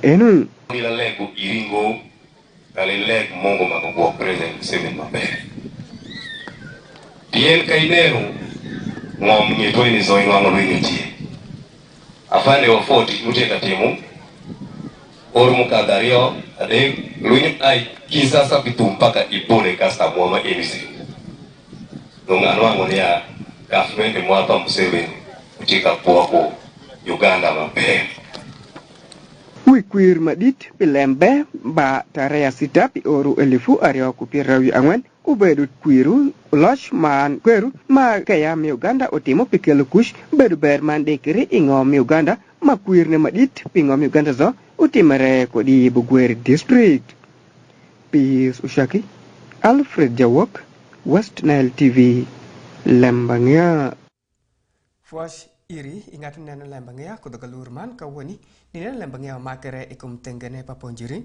enu ila lego iringo dale leg mongo mako present semen mabere bien kainero ngom nyeto ni zo ngom lwenye tie afande wa 40 muteka timu orumu kadario ade lwenye ai kisasa mpaka ipone kasta mwama emisi nongano wangu ni ya government mwapa Museveni kutika kuwako Uganda mabere Wikwir madit pilembe ba tarea sita pi oru elifu ario kupirawi angwen ubedu kwiru losh man kweru ma kaya mi Uganda otimo pikelu kush bedu ber man dekiri ingom mi Uganda ma kwir ne madit pingom Uganda zo utimere ko di Bugweri district. Peace Ushaki Alfred Jawok West Nile TV LEMB ANGEYA Fuash iri ingat neno LEMB ANGEYA kudogalurman kawani nina LEMB ANGEYA makere ikum tengene paponjiri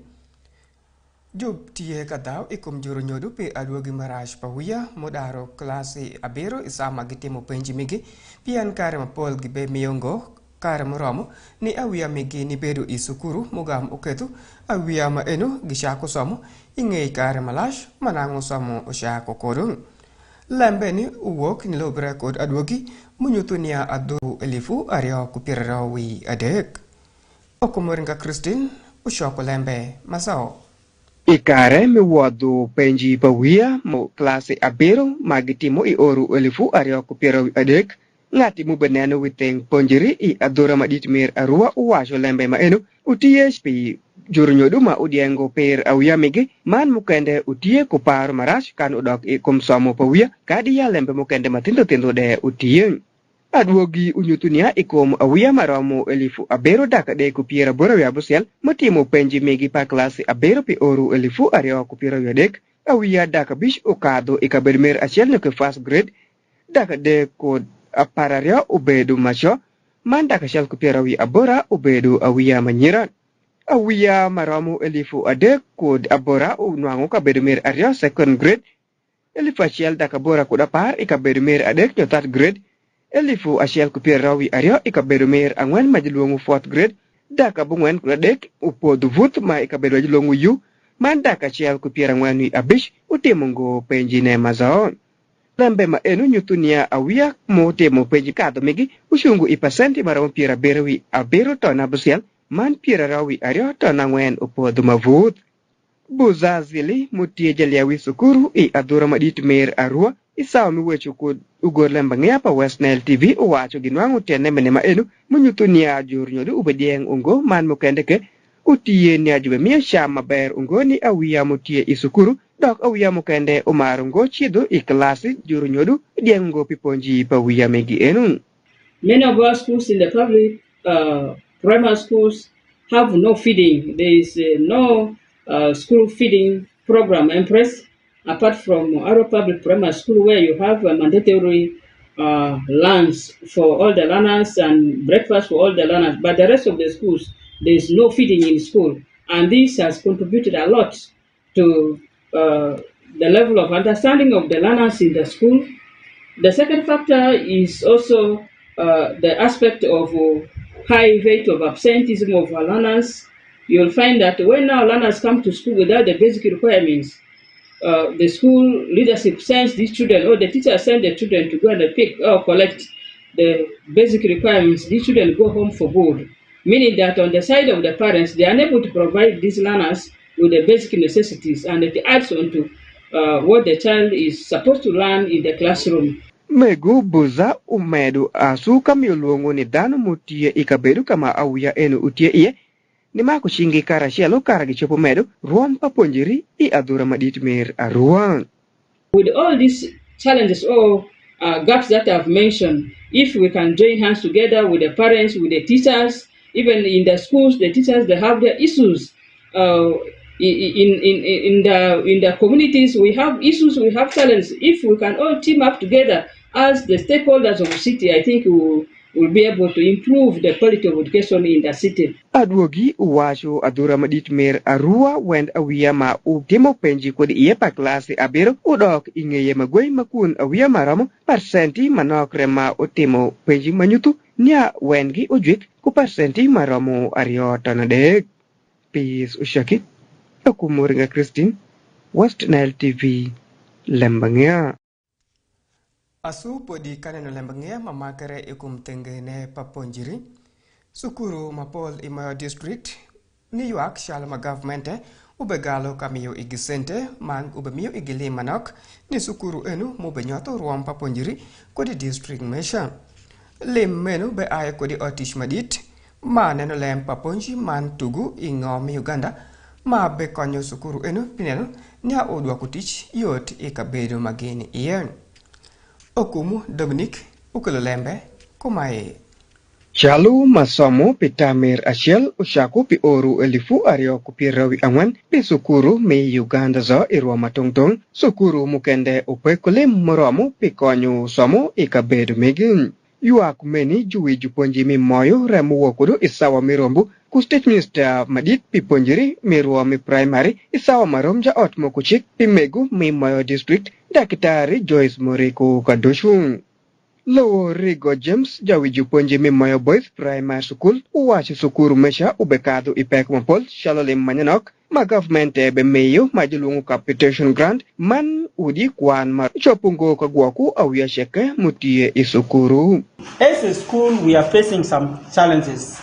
jub tiye kadao ikum juru nyodu pe adwogi marash pawiya modaro klasi abero isama gitimo penjimigi pian kare mapol gibe miongo kare moromo ni awia migi ni bedu isukuru mugam uketu awia ma eno gishako somo ingei kare malash manango somo ushako kodung lembe ni uwok ni lobre kod adwogi munyutunia adu elifu ario kupirarawi adek okomoringa Christine ushoko lembe masao Ikare mi wadu penji pawia mo klase abero magitimo i oru elifu ario kupirawi adek ngati mu beneno witeng ponjiri i adora madit mir arua uwasho lembe ma eno utie spi jurnyodu ma udiengo per awia migi man mukende utie kupar marash kan udok i kumsomo pawia kadi ya lembe mukende matindo tindo de utie adwogi unyutunia ikom awia maromo elifu abero daka de kupiera bora ya busel matimo penji migi pa klase abero pi oru elifu ario kupira yadek awia daka bish ukado ikabelmer achel no ke first grade daka de kod apararia ubedu macho manda kashal kupira wi abora ubedu awia manyira awia maromo elifu adek kod abora unwango kabedu mer aria second grade elifu achel daka bora kod apar ikabedu mer adek no third grade elifu ashel kupira wi aria ikabedu mer angwen majluongu fourth grade daka bungwen kudek upodu vut ma ikabedu ajluongu yu manda kashel kupira angwen wi abish utimungo penjine mazao lembe ma enu nyutunia awia mote mo penji kado migi ushungu ipasenti mara mpira berewi abero tona busel man pira rawi ario tona ngwen upodu mavut buzazili mutie jaliawi sukuru i adura madit mer arua isaw mi wechu ko ugor lemba ngapa West Nile TV uwacho ginwangu tene mene ma enu munyutunia jurnyodu ubedieng ungo man mukende ke utie ni ajube mia shama ber ungo ni awia mutie isukuru dok awia mukende umarungo chido i klasi jurnyodu diengo piponji pawia megi enu. Many of our schools in the public primary schools have no feeding. There is no school feeding program in place apart from our public primary school where you have a mandatory lunch for all the learners and breakfast for all the learners. But the rest of the schools, there is no feeding in school. And this has contributed a lot to the level of understanding of the learners in the school. The second factor is also the aspect of high rate of absenteeism of our learners. You'll find that when our learners come to school without the basic requirements, the school leadership sends these children, or the teacher sends the children to go and pick or collect the basic requirements. These children go home for good, meaning that on the side of the parents, they are unable to provide these learners with the basic necessities, and it adds on to what the child is supposed to learn in the classroom. Megu buza umedu asuka miulungu ni dano mutie ikabedu kama awia enu utie iye ni mako shingi kara shelo kara gichopo medu ruampa ponjiri i adura madit mer aruan. With all these challenges or gaps that I've mentioned, if we can join hands together with the parents, with the teachers, even in the schools, the teachers, they have their issues. In the communities, we have issues, we have challenges. If we can all team up together as the stakeholders of the city, I think we will be able to improve the quality of education in the city. Adwogi uwasho adura madit mer arua wend awia ma utimo penji kodi iye pa klase abero udok ingeye magwei makun awia maramo persenti manokre ma utimo penji manyutu nia wengi ujwik ku persenti maramo ario tanadek. Peace Ushaki, Okumuringa Christine, West Nile TV, LEMB ANGEYA. Asu podi kaneno LEMB ANGEYA mamakere ikum tengene paponjiri. Sukuru mapol imayo district ni yuak shalama governmente ubegalo kamiyo igisente man ubemiyo igili manok ni sukuru enu mubenyoto ruam paponjiri kodi district mesha. Lim menu be aye kodi otish madit ma neno lem paponji man tugu ingomi Uganda ma be konyo sukuru enu pineno nya odwa kutich yot ikabedo mageni iyen. Okumu Dominic ukelo lembe kumae. Shalu masomo pitamer achiel ushaku pi oru elifu ario kupirawi angwan pi sukuru mi Uganda zo irwa matongtong sukuru mukende upekole moromo pi konyo somo ikabedo megin. Yuak meni juwi juponji mi moyo remu wokudu isawa mirombu ku state minister madit pi ponjiri mirwa mi primary isawa maromja ot mokuchik pi megu mi moyo district dakitari Joyce Moriko kadoshung. Lowo Rigo James jawi juponji mi moyo boys primary school uwachi sukuru mesha ubekado ipek mapol shalole manyanok ma government be meyo majulungu capitation grant man udi kwan ma chopungo ka gwaku awya sheke mutie isukuru. As a school, we are facing some challenges.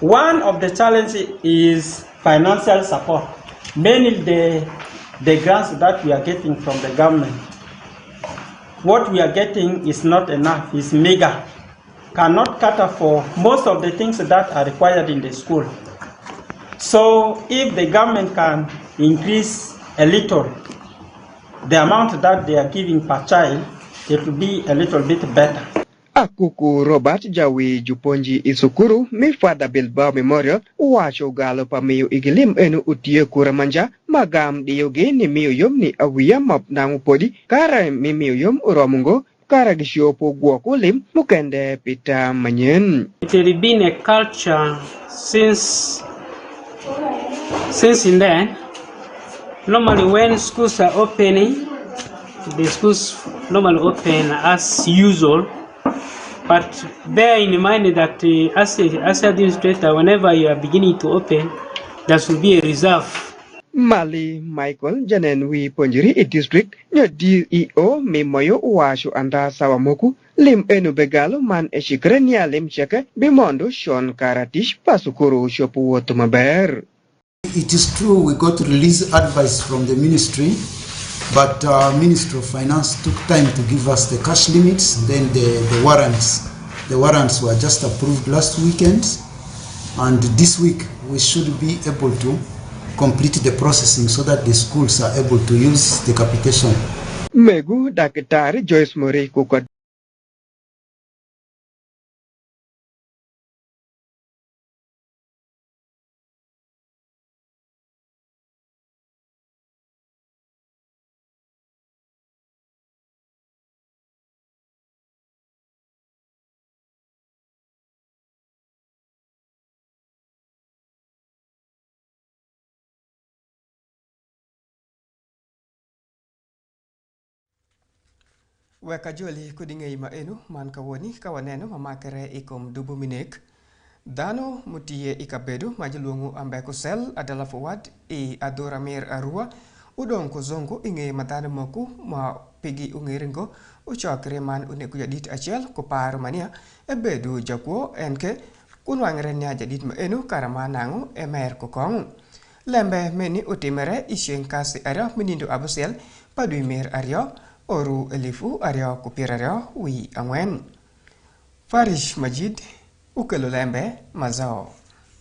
One of the challenges is financial support. Mainly the grants that we are getting from the government. What we are getting is not enough, it's meager. Cannot cater for most of the things that are required in the school. So if the government can increase a little the amount that they are giving per child, it will be a little bit better. Akuku Robert jawi juponji isukuru mi Father Bilbao Memorial wacho galo pa miyo igilim enu utie kuramanja magam diyoge ni miyo yom ni awiya map nangu podi kara mi miyo yom uromungo kara gishopo guwako lim mukende pita manyen. It has been a culture since in then. Normally when schools are opening, the schools normally open as usual. But bear in mind that as administrator, whenever you are beginning to open, there should be a reserve. Mali Michael Janenwi Ponjiri district nyo DEO mimoyo uwashu anda sawamoku lim enu begalo man eshikrenia lim cheke bimondo Sean Karatish pasukuru shopu wotumaber. It is true we got to release advice from the ministry, but Ministry of Finance took time to give us the cash limits. Then the warrants were just approved last weekend, and this week we should be able to complete the processing so that the schools are able to use the capitation. Megu Dakitari Joyce Moriko Weka joli kudinge ima enu man kawoni kawaneno mamakere ikom dubu minek. Dano mutie ikabedu majulungu ambeko sel adalah forward adora mer arua udong kozongo inge matane moku ma pigi ungiringo uchakre man uneku jadit achel kopar mania ebedu jakwo enke kunwangrennya jadit ma enu karamanangu emer kokong. Lembe meni utimere isyen kasi aryo menindo abusel padui mer aryo oru elifu aryo kupir aryo wi angwen. Farish Majid ukelo lembe mazao.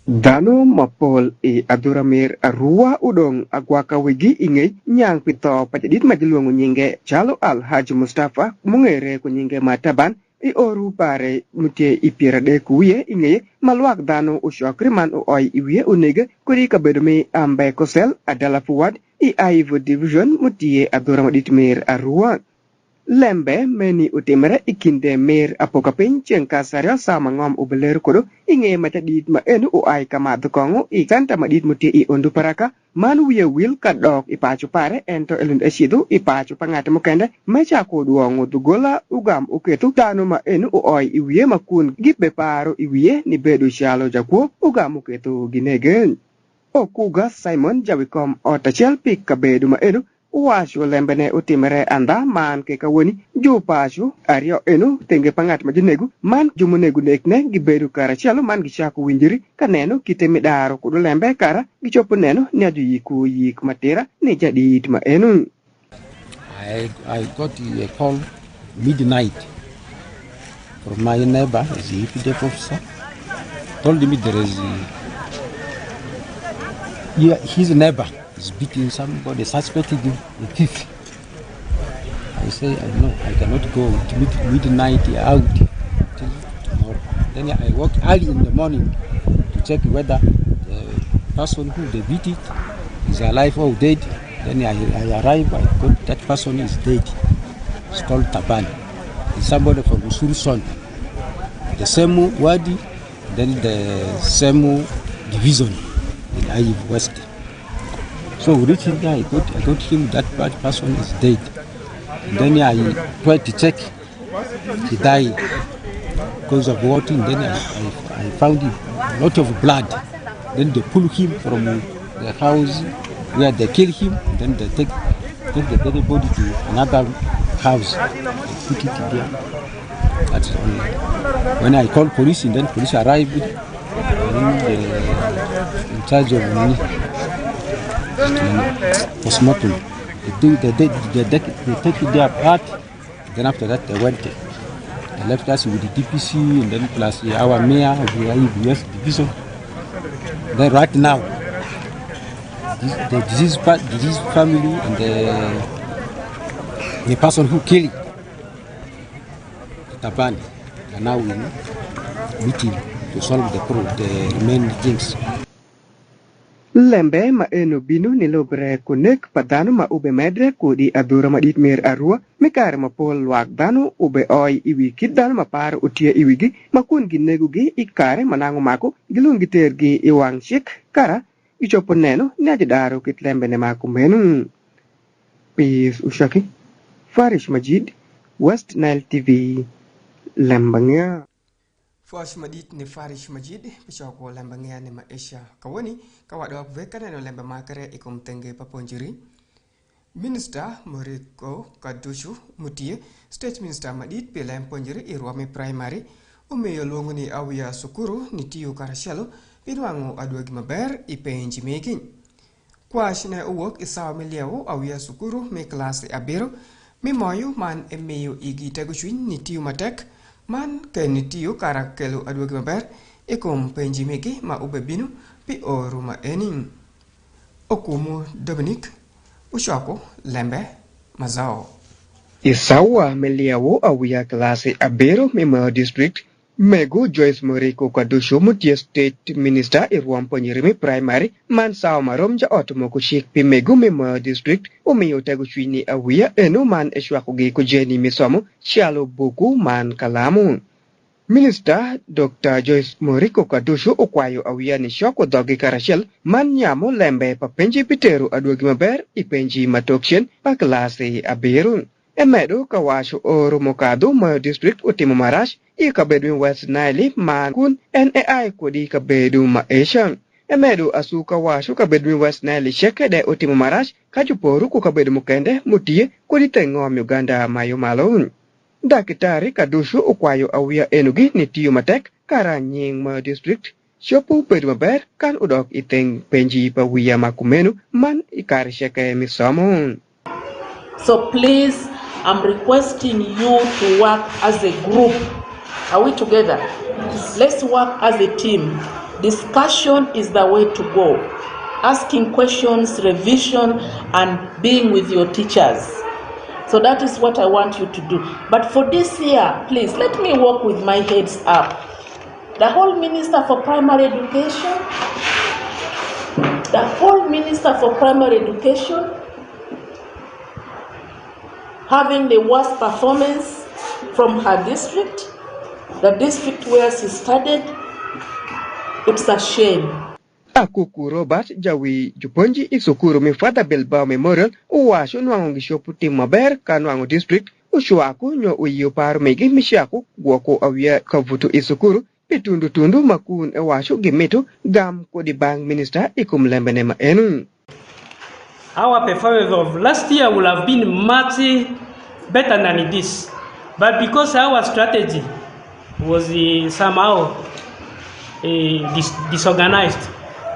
Dano mapol aduramir arua udong agwaka wigi inge nyang pito pajadit majiluangu nyinge chalo Alhaji Mustafa mungere kunyinge mataban oru pare mutie ipirade kuye inge maluak dano ushokriman oi iwie unege kuri kabedome ambe kosel adalah fuad Aivo division mutie aduramadit mir arua. Lembe meni utimere ikinde mir apokapin cengkasaryo sama ngom ubeler kodo inge matadit ma enu uai kamadu kongo ikanta madit mutie ondu paraka manu wiya wil kadok ipacu pare ento elund esidu ipacu pangate mukende mecha koduongo dugola ugam uketu dano ma enu uoi iwie makun gibe paro iwie ni bedu shalo jakwo ugam uketu ginegen. Okuga Simon jawikom otachel pik kabedu ma enu washu lembene utimere anda man ke kawoni ju pashu ario enu tenge pangat majinegu man jumunegu nekne gibedu kara chalo man gichaku winjiri kaneno kitemidaro kudu lembe kara gichopo neno ni aju yiku yik matera ni jadid ma enu. I got a call midnight from my neighbor, as a EPDF officer, told me there is his neighbor is beating somebody, suspected a thief. I say, no, I cannot go midnight out till tomorrow. Then I walk early in the morning to check whether the person who they beat it is alive or dead. Then I arrive, I got that person is dead. It's called Taban. It's somebody from Usurson. The same wadi, then the same division in Ayiv West. So reaching there, I got him, that bad person is dead. And then I tried to check, he died because of water. Then I found a lot of blood. Then they pull him from the house where they kill him. Then they take the dead body to another house. They put it there. That's only. When I called police, and then police arrived, and in charge of postmortem. They take it there apart. Then after that they went. They left us with the DPC and then plus our mayor of the US division. Then right now, the disease family and the person who killed Taban are now in meeting to solve the remaining things. Lembe ma enu binu nilobre kunek padanu ma ube medre kudi abura madit mir arua mikar ma pol wak danu ube oi iwi kidanu ma par utia iwigi makun ginegu gi ikare manangu mako gilun giter gi iwang shik kara ichopo neno nyajidaro kit lembe ne mako menu. Peace Ushaki, Farish Majid, West Nile TV, Lemb Angeyya. Fuash madit ni Farish Majid pichoko Lemb Angeyya ni maisha kawani kawadok vekane no lembe makare ikum tenge paponjiri. Minister Moriko Kadushu Mutie State Minister madit pilem ponjiri irwami primary umeyo longu ni awia sukuru ni tiyo karashalo pinwangu adwegi maber ipenji making. Kwa shine uwok isawa miliao awia sukuru me klase abiro mi moyu man emeyo igi tegushwin ni tiyo matek man ke ni tiyo karakelu adwegi maber ikum penji meki ma ubebinu pi oruma ening. Okumu Dominic Ushako Lembe Mazao. Isawa miliao awia klase abiro me district Mego Joyce Moriko Kadushu Mutie State Minister irwam ponyirimi primary man saw marom ja otomoko shik pi Mego Memo District umiyo tegu chwini awia enu man eshwakugi kujeni misomo shalo buku man kalamu. Minister Dr. Joyce Moriko Kadushu ukwayo awia ni shoko dogi karashel man nyamo lembe pa penji piteru adwogi maber ipenji matokshen pa klase abiru. Emedo kawashu oru mokado Moyo District utimu marash ikabedu West Nile man kun NAI kodi kabedu maesha. Emedo asu kawashu kabedu West Nile shekede utimu marash kajuporu kukabedu mukende mutie kodi tengom Uganda mayo malon. Dakitari Kadushu ukwayo awia enugi ni tiyo matek karanying Moyo District shopu bedu maber kan udok iteng penji pa wia makumenu man ikari sheke misomo. So please, I'm requesting you to work as a group. Are we together? Let's work as a team. Discussion is the way to go. Asking questions, revision, and being with your teachers. So that is what I want you to do. But for this year, please, let me work with my heads up. The whole Minister for Primary Education, having the worst performance from her district, the district where she studied, it's a shame. Akuku Robert Jawi Juponji Isukuru Mifata Bilbao Memorial Uwashu Nwangi Shoputi Maber Kanwangu District Ushuaku Nyo Uyu Paru Megi Mishaku Woko Awia Kavutu Isukuru pitundu makun ewasho gimeto gam ko di bank minister ikum lembene ma enu. Our performance of last year will have been much better than this, but because our strategy was somehow disorganized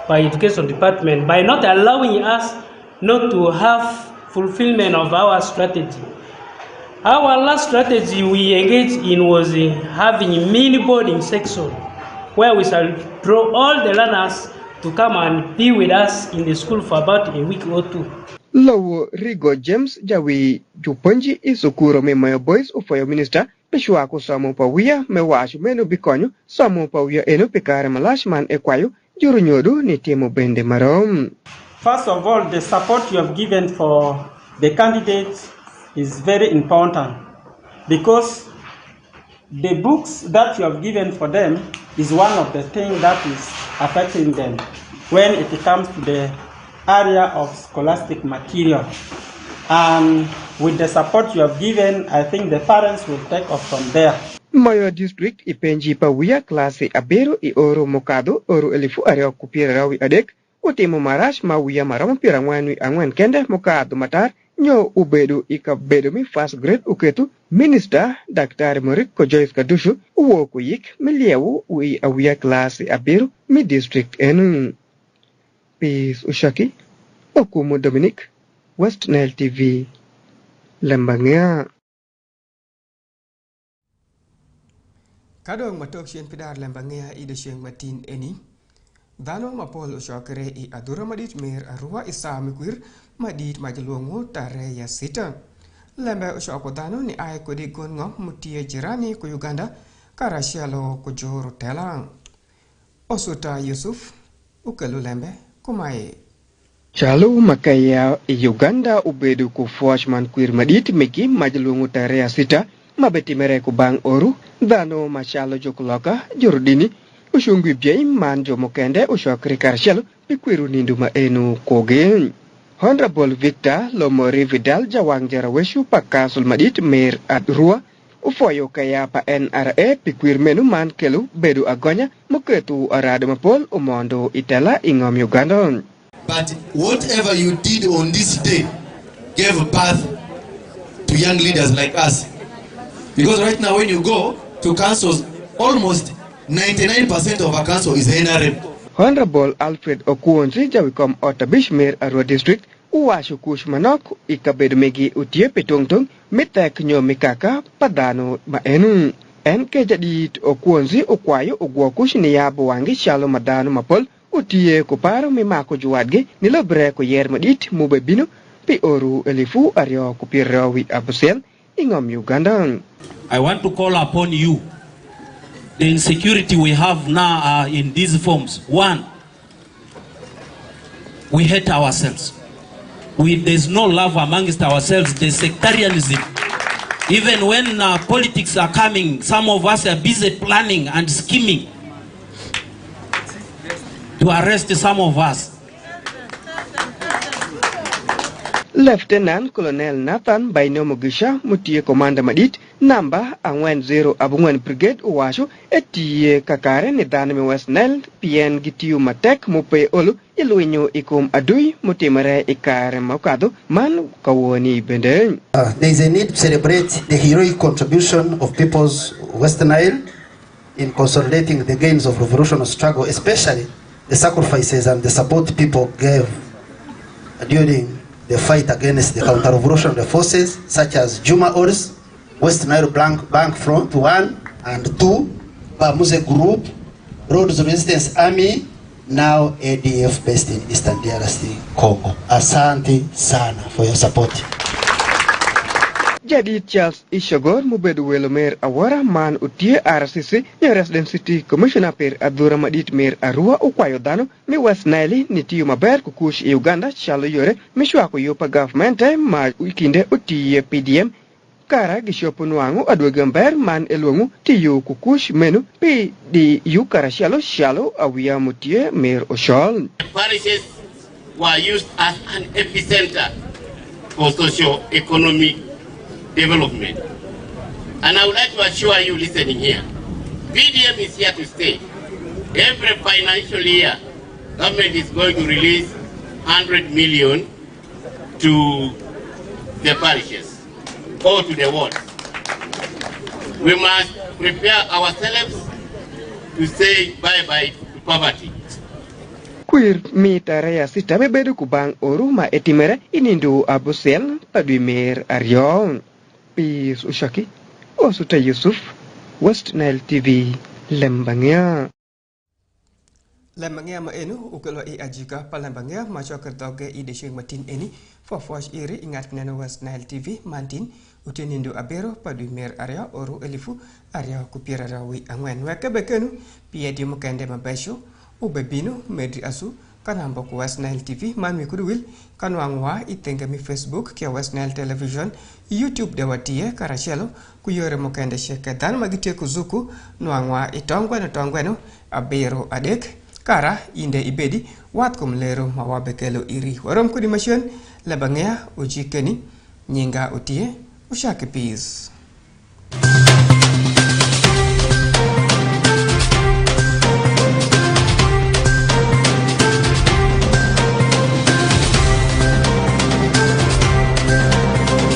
by education department by not allowing us not to have fulfillment of our strategy. Our last strategy we engaged in was having a mini boarding section where we shall draw all the learners to come and be with us in the school for about a week or two. Lowo Rigo James jawi juponji isukuro me mayo boys ufayo minister peshwa ko samo pawia me washu menu bikonyo samo pawia eno pekare malashman ekwayo juru nyodu ni timu bende marom. First of all, the support you have given for the candidates is very important because the books that you have given for them is one of the things that is affecting them when it comes to the area of scholastic material. And with the support you have given, I think the parents will take off from there. Mayo district ipenji pawia klase abero I oro mokado oro elifu area kupira rawi adek utimo marash mawia marama pirangwanwi angwen kende mokado matar nyo ubedu ikabedu mi first grade uketu minister Dr. Morik Kojois Kadushu uwo kuyik miliewu ui awia klase abero mi district enu. Peace Ushaki Okumu Dominic West Nile TV LEMB ANGEYA. Kadong matok sien pidar LEMB ANGEYA ide sieng matin eni. Dano mapol usyokere I adura madit mer arua isa mikwir madit majalongo tare ya sita. Lembe usyoko dano ni ay kodi gongo mutie jirani ku Uganda karasialo ku joro telang. Osuta Yusuf ukelu lembe kumae. Chalu makaya Uganda ubedu ku Fuashman kwir madit meki majalongo tare ya sita mabeti mere ku bang oru dano machalo jokuloka jordini ushungu biai manjo mokende ushokri karshelo pikwiru ninduma enu koge. Honorable Victor Lomori Vidal jawang jaraweshu pakasul madit mer adrua ufoyo kaya pa NRA pikwir menu man kelu bedu agonya muketu arado mapol umondo itala ingom Uganda. But whatever you did on this day gave birth to young leaders like us. Because right now when you go to councils, almost 99% of our council is NRM. Honorable Alfred Okuonzi jawikom Otabishmer Arua District uwashu kushmanok ikabedu megi utie petongtong mitek nyo mikaka padano maenu. Enke jadit Okuonzi ukwayo ugwokush niyabu wangi shalo madano mapol utie kuparo mimako juwadge nilobre ko yer madit mubebino pi oru elifu ario kupirawi abusel ingom Uganda. I want to call upon you. The insecurity we have now are in these forms. One, we hate ourselves. There's no love amongst ourselves. There's sectarianism. Even when politics are coming, some of us are busy planning and scheming to arrest some of us. Lieutenant Colonel Nathan Bainomogisha mutie komanda madit namba angwen 0 abungwen brigade uwashu etie kakare ni danme West Nile pien gitiu matek mupe olu iluinyo ikum adui mutimare ikare makado man kawoni bende. There is a need to celebrate the heroic contribution of people's West Nile in consolidating the gains of revolutionary struggle, especially the sacrifices and the support people gave during the fight against the counter-revolutionary forces such as Juma Ors, West Nile Bank Front 1 and 2, Bamuze Group, Rhodes Resistance Army, now ADF based in Eastern DRC, Congo. Asante sana for your support. Jadi Charles Ishagor mubedu welomer awara man utie RCC ya Resident City Commissioner per adura madit mer arua ukwayo dano mi West Nile nitiyo maber kukush Uganda chalo yore mishwa kuyopa government ma wikinde utie PDM kara gishopo nuangu adwe gamber man elongu tiyo kukush menu pi di yu kara shalo awia mutie mer oshol. Parishes were used as an epicenter for socio-economic development. And I would like to assure you listening here PDM is here to stay. Every financial year, government is going to release 100 million to the parishes or to the wards. We must prepare ourselves to say bye-bye to poverty. Queer mitarea sita bebedu kubang oruma etimere inindu abusel paduimer arion. Pis Ushaki, Osuta Yusuf, West Nile TV, LEMB ANGEYA. LEMB ANGEYA ma enu ukelo I ajika pa LEMB ANGEYA ma choker doge I deshing matin eni fofosh iri ingat neno West Nile TV mantin utinindu abero paduimer area oru elifu area kupira rawi angwen weke bekenu piedi mukende mabesho ubebino medri asu kanamba ku West Nile TV man mi kuduwil kanwangwa itenga mi Facebook kia West Nile Television YouTube dewatie karachelo kuyore mukende sheke dan magitie kuzuku nwangwa itongweno abero adek kara inde ibedi wat kumlero mawabekelo iri warom kudi mashon LEMB ANGEYA ujikeni nyinga utie ushake peace.